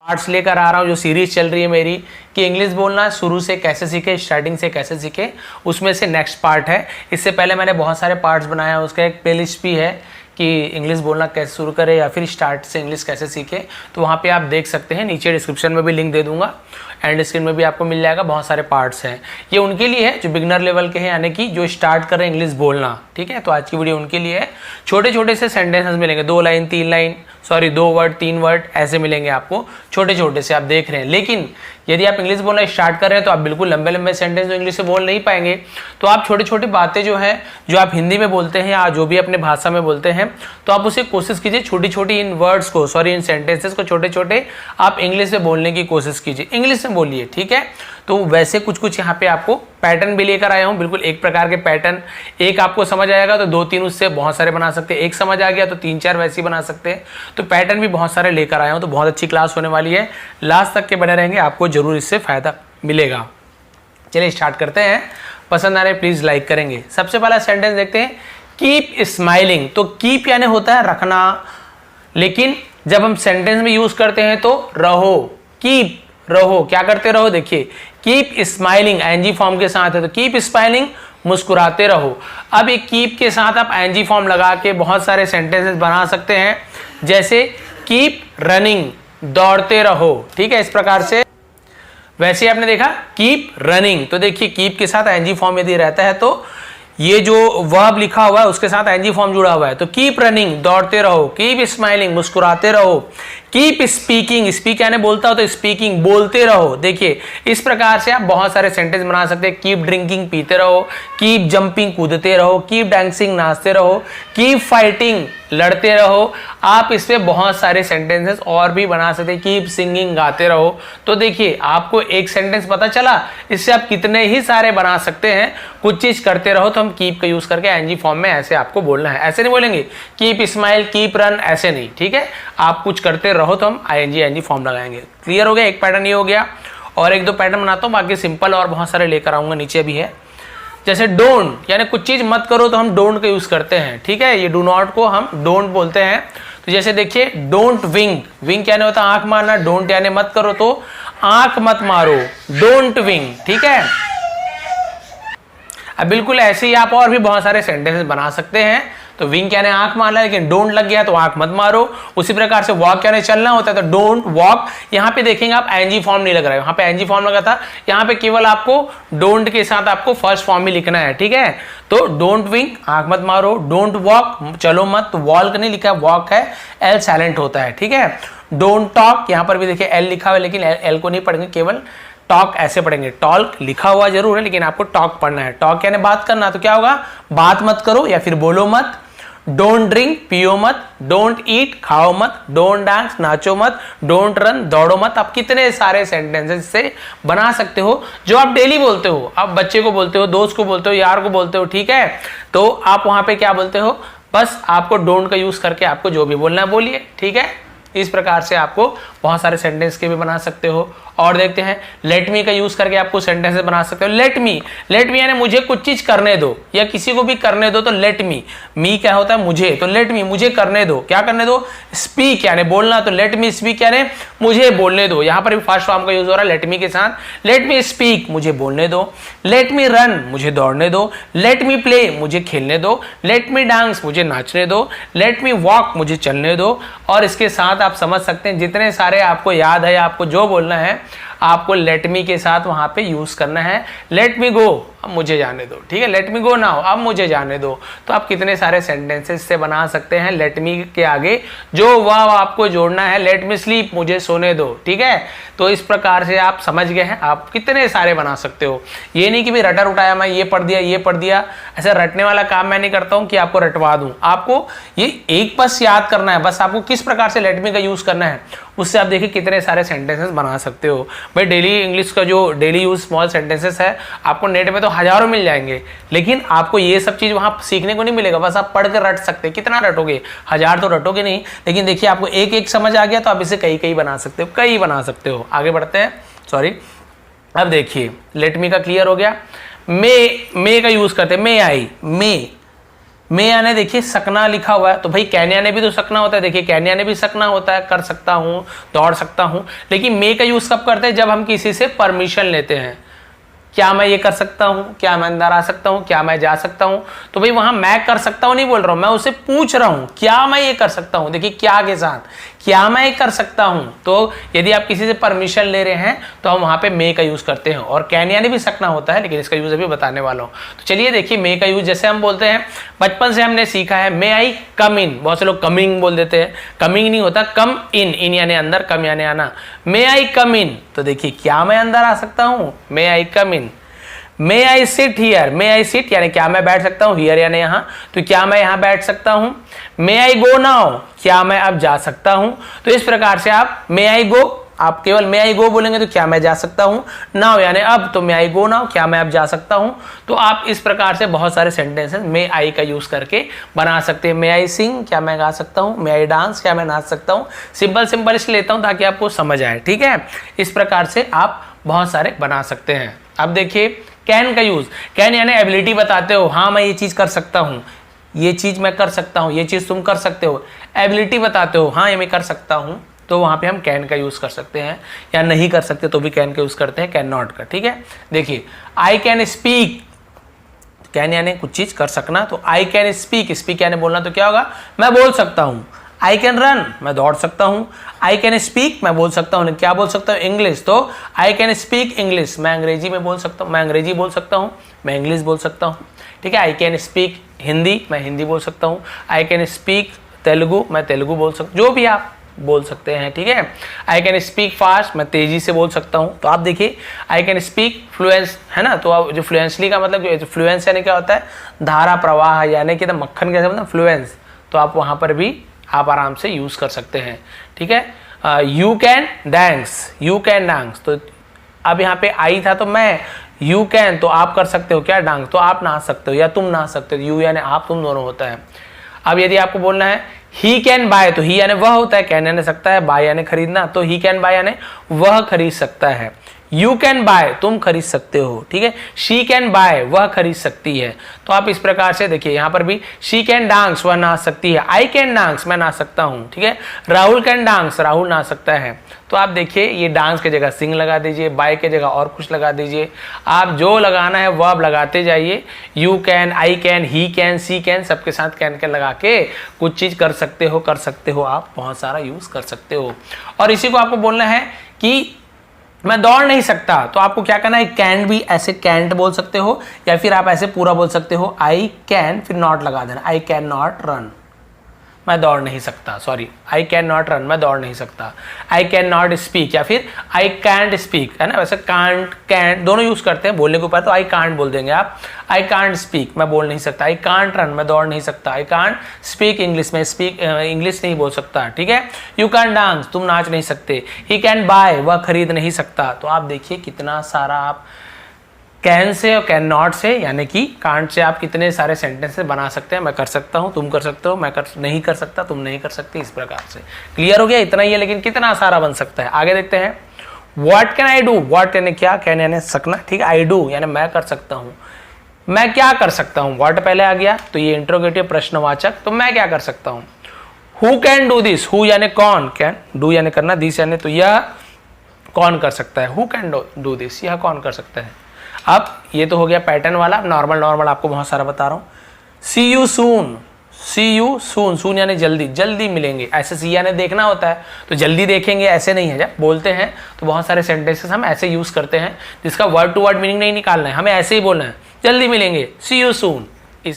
Parts लेकर आ रहा हूँ, जो सीरीज चल रही है मेरी कि इंग्लिश बोलना शुरू से कैसे सीखे, स्टार्टिंग से कैसे सीखे, उसमें से नेक्स्ट पार्ट है। इससे पहले मैंने बहुत सारे पार्ट्स बनाए हैं, उसका एक प्लेलिस्ट भी है कि इंग्लिश बोलना कैसे शुरू करें या फिर स्टार्ट से इंग्लिश कैसे सीखें, तो वहाँ पे आप देख सकते हैं। नीचे डिस्क्रिप्शन में भी लिंक दे दूंगा, एंड स्क्रीन में भी आपको मिल जाएगा। बहुत सारे पार्ट्स हैं, ये उनके लिए है जो बिगनर लेवल के हैं, यानी कि जो स्टार्ट कर रहे हैं इंग्लिश बोलना। ठीक है, तो आज की वीडियो उनके लिए है। छोटे छोटे से सेंटेंसेस मिलेंगे, 2 line 3 line, sorry 2 word 3 word ऐसे मिलेंगे आपको, छोटे छोटे से आप देख रहे हैं। लेकिन यदि आप इंग्लिश बोलना स्टार्ट कर रहे हैं तो आप बिल्कुल लंबे लंबे सेंटेंस तो इंग्लिश से बोल नहीं पाएंगे। तो आप छोटी छोटी बातें जो है, जो आप हिंदी में बोलते हैं या जो भी अपने भाषा में बोलते हैं, तो आप उसे कोशिश कीजिए छोटी छोटी इन वर्ड्स को, सॉरी इन सेंटेंसेस को छोटे छोटे आप इंग्लिश में बोलने की कोशिश कीजिए, इंग्लिश में बोलिए। ठीक है, तो वैसे कुछ कुछ यहाँ पे आपको पैटर्न भी लेकर आया हूँ, बिल्कुल एक प्रकार के पैटर्न। एक आपको समझ आएगा तो 2-3 उससे बहुत सारे बना सकते हैं, एक समझ आ गया तो 3-4 वैसे ही बना सकते हैं। तो पैटर्न भी बहुत सारे लेकर आया हूँ, तो बहुत अच्छी क्लास होने वाली है। लास्ट तक के बने रहेंगे, आपको जरूर इससे फायदा मिलेगा। चलिए स्टार्ट करते हैं। पसंद आ रहे प्लीज लाइक करेंगे। सबसे पहला सेंटेंस देखते हैं, कीप स्माइलिंग। तो कीप यानी होता है रखना, लेकिन जब हम सेंटेंस में यूज करते हैं तो रहो, कीप रहो, क्या करते रहो, देखिए कीप स्माइलिंग एनजी फॉर्म के साथ है, तो कीप स्माइलिंग मुस्कुराते रहो। अब एक कीप के साथ आप एनजी फॉर्म लगा के बहुत सारे सेंटेंसेस बना सकते हैं, जैसे कीप रनिंग, दौड़ते रहो। ठीक है, इस प्रकार से। वैसे आपने देखा कीप रनिंग, तो देखिए कीप के साथ एनजी फॉर्म यदि रहता है तो ये जो वर्ब लिखा हुआ है उसके साथ एनजी फॉर्म जुड़ा हुआ है, तो कीप रनिंग, दौड़ते रहो, कीप स्माइलिंग, मुस्कुराते रहो, कीप स्पीकिंग, स्पीक यानी बोलता हो तो स्पीकिंग, बोलते रहो। देखिए इस प्रकार से आप बहुत सारे सेंटेंस बना सकते हैं। कीप ड्रिंकिंग, पीते रहो, कीप जंपिंग, कूदते रहो, कीप डांसिंग, नाचते रहो, कीप फाइटिंग, लड़ते रहो। आप इसमें बहुत सारे सेंटेंसेस और भी बना सकते हैं, कीप सिंगिंग, गाते रहो। तो देखिए आपको एक सेंटेंस पता चला, इससे आप कितने ही सारे बना सकते हैं। कुछ चीज करते रहो तो हम कीप का यूज करके एनजी फॉर्म में ऐसे आपको बोलना है, ऐसे नहीं बोलेंगे कीप स्माइल, कीप रन, ऐसे नहीं। ठीक है, आप कुछ करते रहो तो हम आईएनजी एनजी फॉर्म लगाएंगे। क्लियर हो गया, एक पैटर्न ये हो गया। और एक दो पैटर्न बनाता हूँ, बाकी सिंपल और बहुत सारे लेकर आऊंगा, नीचे भी है। जैसे डोंट, यानी कुछ चीज मत करो तो हम डोंट का यूज करते हैं। ठीक है, ये डू नॉट को हम डोंट बोलते हैं। तो जैसे देखिए डोंट विंक, विंक यानी होता है आंख मारना, डोंट यानी मत करो तो आंख मत मारो, डोंट विंक। ठीक है, अब बिल्कुल ऐसे ही आप और भी बहुत सारे सेंटेंसेस बना सकते हैं। तो विंक यानी आंख मारना, लेकिन डोंट लग गया तो आंख मत मारो। उसी प्रकार से वॉक यानी चलना होता है, तो डोंट वॉक। यहाँ पे देखेंगे आप एनजी फॉर्म नहीं लग रहा है, यहाँ पे एनजी फॉर्म लगा था, यहाँ पे केवल आपको डोंट के साथ आपको फर्स्ट फॉर्म ही लिखना है। ठीक है, तो डोंट विंक, आंख मत मारो, डोंट वॉक, चलो मत, वॉक नहीं लिखा है, वॉक है, एल साइलेंट होता है। ठीक है, डोंट टॉक, यहाँ पर भी देखिए एल लिखा हुआ है, लेकिन एल को नहीं पढ़ेंगे, केवल टॉक ऐसे पढ़ेंगे। टॉक लिखा हुआ जरूर है, लेकिन आपको टॉक पढ़ना है। टॉक यानी बात करना, तो क्या होगा, बात मत करो या फिर बोलो मत। डोंट ड्रिंक, पियो मत। डोंट ईट, खाओ मत। डोंट डांस, नाचो मत। डोंट रन, दौड़ो मत। आप कितने सारे सेंटेंसेस से बना सकते हो जो आप डेली बोलते हो। आप बच्चे को बोलते हो, दोस्त को बोलते हो, यार को बोलते हो। ठीक है, तो आप वहां पे क्या बोलते हो, बस आपको डोंट का यूज करके आपको जो भी बोलना है बोलिए। ठीक है, इस प्रकार से आपको बहुत सारे सेंटेंस के भी बना सकते हो। और देखते हैं लेट मी का यूज करके आपको सेंटेंस बना सकते हो। लेट मी, लेट मी यानी मुझे कुछ चीज करने दो या किसी को भी करने दो, तो लेट मी। मी क्या होता है, मुझे, तो लेट मी, मुझे करने दो। क्या करने दो, स्पीक यानी बोलना, तो लेट मी स्पीक यानी मुझे बोलने दो। यहां पर भी फर्स्ट फॉर्म का यूज हो रहा है लेट मी के साथ। लेट मी स्पीक, मुझे बोलने दो। लेट मी रन, मुझे दौड़ने दो। लेट मी प्ले, मुझे खेलने दो। लेट मी डांस, मुझे नाचने दो। लेट मी वॉक, मुझे चलने दो। और इसके साथ आप समझ सकते हैं जितने सारे आपको याद है, आपको जो बोलना है आपको लेट मी के साथ वहां पे यूज करना है। लेट मी गो, अब मुझे जाने दो। ठीक है, लेट मी गो नाउ, अब मुझे जाने दो। तो आप कितने सारे सेंटेंसेस से बना सकते हैं लेट मी के आगे जो वह आपको जोड़ना है। लेट मी स्लीप, मुझे सोने दो। ठीक है, तो इस प्रकार से आप समझ गए हैं, आप कितने सारे बना सकते हो। ये नहीं कि भाई रटा उठाया, मैं ये पढ़ दिया ये पढ़ दिया, ऐसा रटने वाला काम मैं नहीं करता हूं कि आपको रटवा दूं। आपको ये एक बस याद करना है, बस आपको किस प्रकार से लेट मी का यूज करना है, उससे आप देखिए कितने सारे सेंटेंसेस बना सकते हो। भाई डेली इंग्लिश का जो डेली यूज स्मॉल सेंटेंसेस है आपको नेट में तो हजारों मिल जाएंगे, लेकिन आपको ये सब चीज वहां सीखने को नहीं मिलेगा। बस आप पढ़ कर रट सकते हैं, कितना रटोगे, 1000 तो रटोगे नहीं, लेकिन देखिए आपको एक एक समझ आ गया तो आप इसे कई कई बना सकते हो, कई बना सकते हो। आगे बढ़ते हैं, सॉरी। अब देखिए लेट मी का क्लियर हो गया। मे का यूज करते हैं, मे आई, मे मे आने देखिए सकना लिखा हुआ है, तो भाई कैन आने भी तो सकना होता है। देखिए कैन आने भी सकना होता है, कर सकता हूँ, दौड़ सकता हूँ। लेकिन मे का यूज कब करते हैं? जब हम किसी से परमिशन लेते हैं। क्या मैं ये कर सकता हूँ? क्या मैं अंदर आ सकता हूँ? क्या मैं जा सकता हूँ? तो भाई वहां मैं कर सकता हूँ नहीं बोल रहा हूँ, मैं उसे पूछ रहा हूँ क्या मैं ये कर सकता हूँ। देखिए क्या के साथ, क्या मैं ये कर सकता हूँ। तो यदि आप किसी से परमिशन ले रहे हैं तो हम वहां पे मे का यूज करते हैं। और कैन यानी भी सकना होता है, लेकिन इसका यूज अभी बताने वाला हूँ। तो चलिए देखिए मे का यूज जैसे हम बोलते हैं, बचपन से हमने सीखा है मे आई कम इन। बहुत से लोग कमिंग बोल देते हैं, कमिंग नहीं होता, कम इन, इन यानी अंदर, कम यानी आना। मे आई कम इन, तो देखिए क्या मैं अंदर आ सकता हूँ? May I come in. May I sit here, may I sit यानी क्या मैं बैठ सकता हूँ, हियर यानी यहाँ, तो क्या मैं यहाँ बैठ सकता हूँ। मे आई गो नाउ, क्या मैं अब जा सकता हूँ। तो इस प्रकार से आप मे आई गो, आप केवल मे आई गो बोलेंगे तो क्या मैं जा सकता हूँ, नाउ यानी अब, तो मे आई गो नाउ, क्या मैं अब जा सकता हूँ। तो आप इस प्रकार से बहुत सारे सेंटेंसेस मे आई का यूज करके बना सकते हैं। मे आई सिंग, क्या मैं गा सकता हूँ। मे आई डांस, क्या मैं नाच सकता हूँ। सिंपल सिंपल इसलिए लेता हूँ ताकि आपको समझ आए, ठीक है। इस प्रकार से आप बहुत सारे बना सकते हैं। अब देखिए कैन का यूज, कैन यानी एबिलिटी बताते हो, हाँ मैं ये चीज कर सकता हूँ, ये चीज मैं कर सकता हूँ, ये चीज तुम कर सकते हो। एबिलिटी बताते हो, हाँ ये मैं कर सकता हूँ, तो वहां पे हम कैन का यूज कर सकते हैं। या नहीं कर सकते तो भी कैन का यूज करते हैं, कैन नॉट का, ठीक है। देखिए आई कैन स्पीक, कैन यानी कुछ चीज कर सकना, तो आई कैन स्पीक, स्पीक यानी बोलना, तो क्या होगा, मैं बोल सकता हूँ। आई कैन रन, मैं दौड़ सकता हूँ। आई कैन स्पीक, मैं बोल सकता हूँ, क्या बोल सकता हूँ, इंग्लिश, तो आई कैन स्पीक इंग्लिश, मैं अंग्रेजी में बोल सकता हूँ, मैं अंग्रेजी बोल सकता हूँ, मैं इंग्लिश बोल सकता हूँ, ठीक है। आई कैन स्पीक हिंदी, मैं हिंदी बोल सकता हूँ। आई कैन स्पीक तेलुगु, मैं तेलुगु बोल सकता हूँ, जो भी आप बोल सकते हैं, ठीक है। आई कैन स्पीक फास्ट, मैं तेजी से बोल सकता हूँ। तो आप देखिए आई कैन स्पीक फ्लुएंस, है ना। तो आप जो फ्लुएंसली का मतलब, जो फ्लुएंस यानी क्या होता है, धारा प्रवाह, यानी कि मक्खन कैसे मतलब फ्लुएंस, तो आप वहां पर भी आप आराम से यूज कर सकते हैं, ठीक है। You can dance, you can dance, तो अब यहाँ पे आई था तो मैं, यू कैन तो आप कर सकते हो क्या डांस, तो आप नाच सकते हो या तुम नाच सकते हो। यू यानी आप, तुम दोनों होता है। अब यदि आपको बोलना है ही कैन बाय, तो ही यानी वह होता है, कैन यानी सकता है, बाय यानी खरीदना, तो ही कैन बाय यानी वह खरीद सकता है। यू कैन बाय, तुम खरीद सकते हो, ठीक है। शी कैन बाय, वह खरीद सकती है। तो आप इस प्रकार से देखिए यहाँ पर भी शी कैन डांस, वह नाच सकती है। आई कैन डांस, मैं नाच सकता हूँ, ठीक है। राहुल कैन डांस, राहुल नाच सकता है। तो आप देखिए ये डांस की जगह सिंग लगा दीजिए, बाय की जगह और कुछ लगा दीजिए, आप जो लगाना है वह आप लगाते जाइए। You can, I can, he can, she can, सबके साथ कैन के लगा के कुछ चीज कर सकते हो, कर सकते हो, आप बहुत सारा यूज कर सकते हो। और इसी को आपको बोलना है कि मैं दौड़ नहीं सकता, तो आपको क्या करना है, कैन भी ऐसे कैंट बोल सकते हो, या फिर आप ऐसे पूरा बोल सकते हो, आई कैन फिर नॉट लगा देना, आई कैन नॉट रन, मैं दौड़ नहीं सकता, sorry, I can not run, मैं दौड़ नहीं सकता। आई कैन नॉट स्पीक, या फिर आई कैंट स्पीक, है ना। वैसे कांट कैंट दोनों यूज करते हैं बोलने के ऊपर, तो आई कांट बोल देंगे आप। आई कांट स्पीक, मैं बोल नहीं सकता। आई कांट रन, मैं दौड़ नहीं सकता। आई कांट स्पीक इंग्लिश, में स्पीक इंग्लिश नहीं बोल सकता, ठीक है। यू कैन डांस, तुम नाच नहीं सकते। ही कैन बाय, वह खरीद नहीं सकता। तो आप देखिए कितना सारा आप कैन से और कैन नॉट से, यानी कि कांट से आप कितने सारे सेंटेंसेस बना सकते हैं। मैं कर सकता हूं, तुम कर सकते हो, मैं नहीं कर सकता, तुम नहीं कर सकते, इस प्रकार से। क्लियर हो गया, इतना ही है, लेकिन कितना सारा बन सकता है। आगे देखते हैं, what can I do, what यानी क्या, कैन यानी सकना, ठीक है। आई डू यानी मैं कर सकता हूं, मैं क्या कर सकता हूं, व्हाट पहले आ गया तो ये इंट्रोगेटिव प्रश्नवाचक, तो मैं क्या कर सकता हूं। Who can do this, who यानी कौन, कैन, डू यानी करना, दिस यानी तो यह कौन कर सकता है। हु कैन डू दिस, यह कौन कर सकता है। अब ये तो हो गया पैटर्न वाला, नॉर्मल आपको बहुत सारा बता रहा हूँ। सी you soon, C you soon, सून यानी जल्दी, जल्दी मिलेंगे, ऐसे सी यानी देखना होता है, तो जल्दी देखेंगे ऐसे नहीं है। जब बोलते हैं तो बहुत सारे सेंटेंसेस हम ऐसे यूज करते हैं जिसका वर्ड टू वर्ड मीनिंग नहीं निकालना है, हमें ऐसे ही बोलना है, जल्दी मिलेंगे, सी यू सून,